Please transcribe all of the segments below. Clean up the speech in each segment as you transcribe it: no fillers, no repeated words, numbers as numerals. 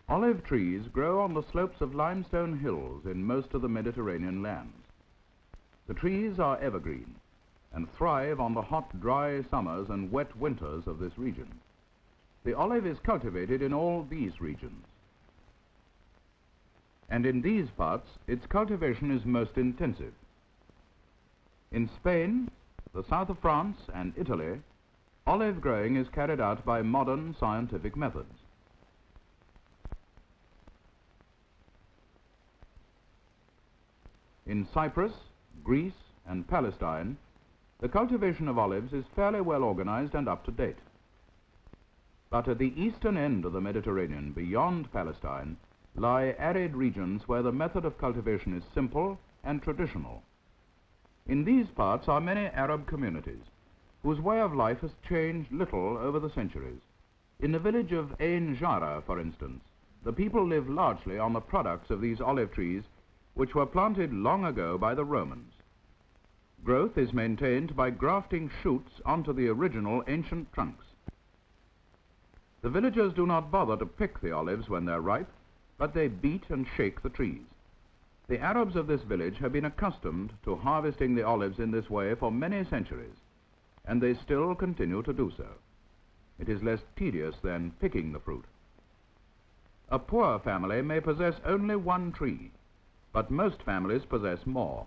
Olive trees grow on the slopes of limestone hills in most of the Mediterranean lands. The trees are evergreen and thrive on the hot, dry summers and wet winters of this region. The olive is cultivated in all these regions. And in these parts, its cultivation is most intensive. In Spain, the south of France, and Italy, olive growing is carried out by modern scientific methods. In Cyprus, Greece, and Palestine, the cultivation of olives is fairly well organized and up to date. But at the eastern end of the Mediterranean, beyond Palestine, lie arid regions where the method of cultivation is simple and traditional. In these parts are many Arab communities, whose way of life has changed little over the centuries. In the village of Ain Jara, for instance, the people live largely on the products of these olive trees, which were planted long ago by the Romans. Growth is maintained by grafting shoots onto the original ancient trunks. The villagers do not bother to pick the olives when they're ripe, but they beat and shake the trees. The Arabs of this village have been accustomed to harvesting the olives in this way for many centuries, and they still continue to do so. It is less tedious than picking the fruit. A poor family may possess only one tree, but most families possess more.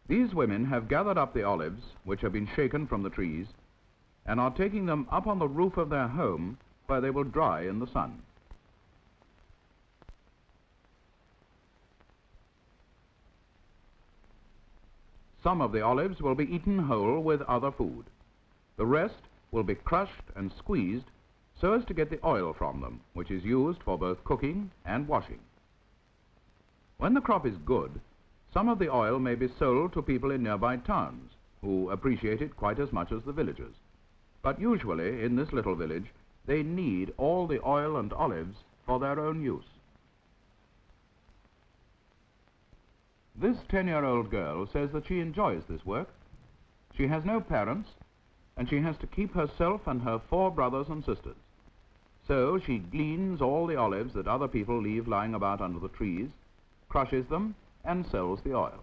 These women have gathered up the olives, which have been shaken from the trees, and are taking them up on the roof of their home, where they will dry in the sun. Some of the olives will be eaten whole with other food. The rest will be crushed and squeezed so as to get the oil from them, which is used for both cooking and washing. When the crop is good, some of the oil may be sold to people in nearby towns, who appreciate it quite as much as the villagers. But usually, in this little village, they need all the oil and olives for their own use. This 10-year-old girl says that she enjoys this work. She has no parents, and she has to keep herself and her 4 brothers and sisters. So she gleans all the olives that other people leave lying about under the trees, crushes them, and sells the oil.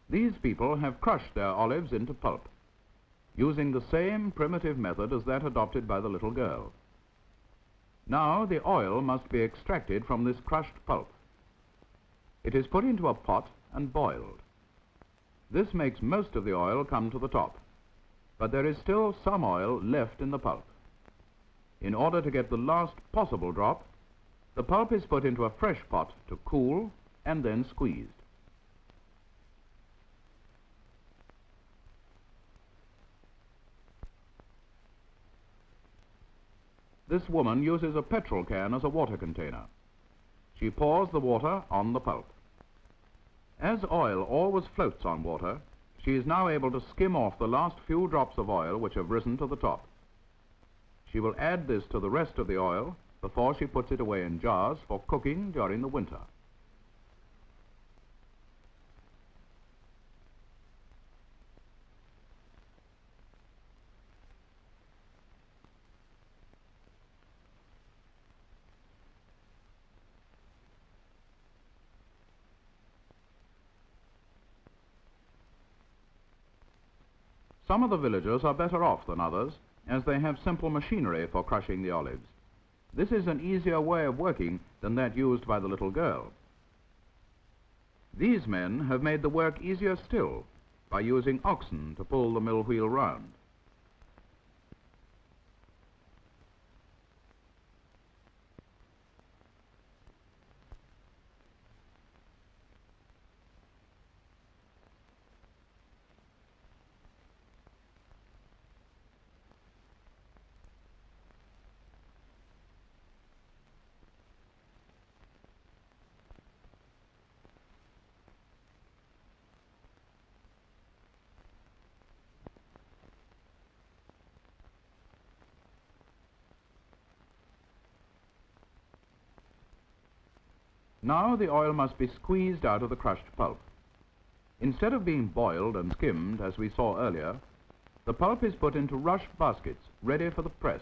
These people have crushed their olives into pulp, using the same primitive method as that adopted by the little girl. Now the oil must be extracted from this crushed pulp. It is put into a pot and boiled. This makes most of the oil come to the top, but there is still some oil left in the pulp. In order to get the last possible drop, the pulp is put into a fresh pot to cool and then squeezed. This woman uses a petrol can as a water container. She pours the water on the pulp. As oil always floats on water, she is now able to skim off the last few drops of oil which have risen to the top. She will add this to the rest of the oil before she puts it away in jars for cooking during the winter. Some of the villagers are better off than others, as they have simple machinery for crushing the olives. This is an easier way of working than that used by the little girl. These men have made the work easier still by using oxen to pull the mill wheel round. Now the oil must be squeezed out of the crushed pulp. Instead of being boiled and skimmed, as we saw earlier, the pulp is put into rush baskets, ready for the press.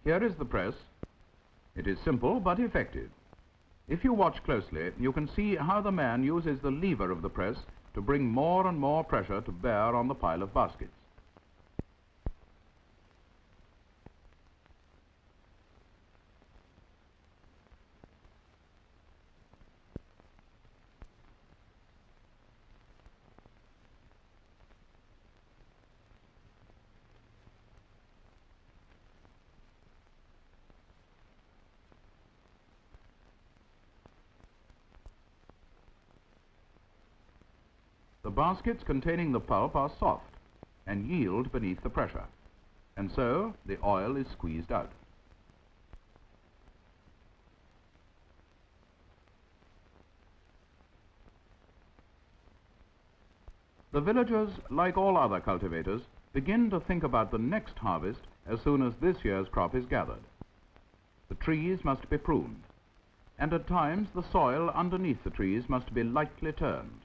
Here is the press. It is simple but effective. If you watch closely, you can see how the man uses the lever of the press to bring more and more pressure to bear on the pile of baskets. The baskets containing the pulp are soft and yield beneath the pressure, and so the oil is squeezed out. The villagers, like all other cultivators, begin to think about the next harvest as soon as this year's crop is gathered. The trees must be pruned, and at times the soil underneath the trees must be lightly turned.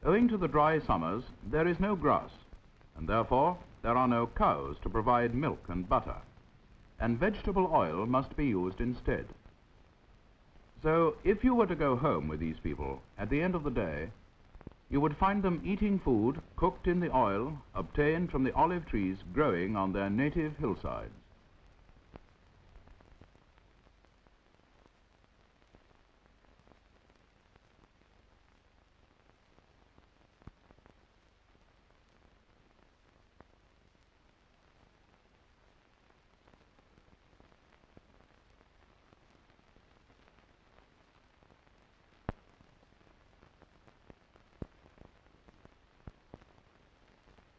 Owing to the dry summers, there is no grass, and therefore there are no cows to provide milk and butter, and vegetable oil must be used instead. So, if you were to go home with these people, at the end of the day, you would find them eating food cooked in the oil obtained from the olive trees growing on their native hillsides.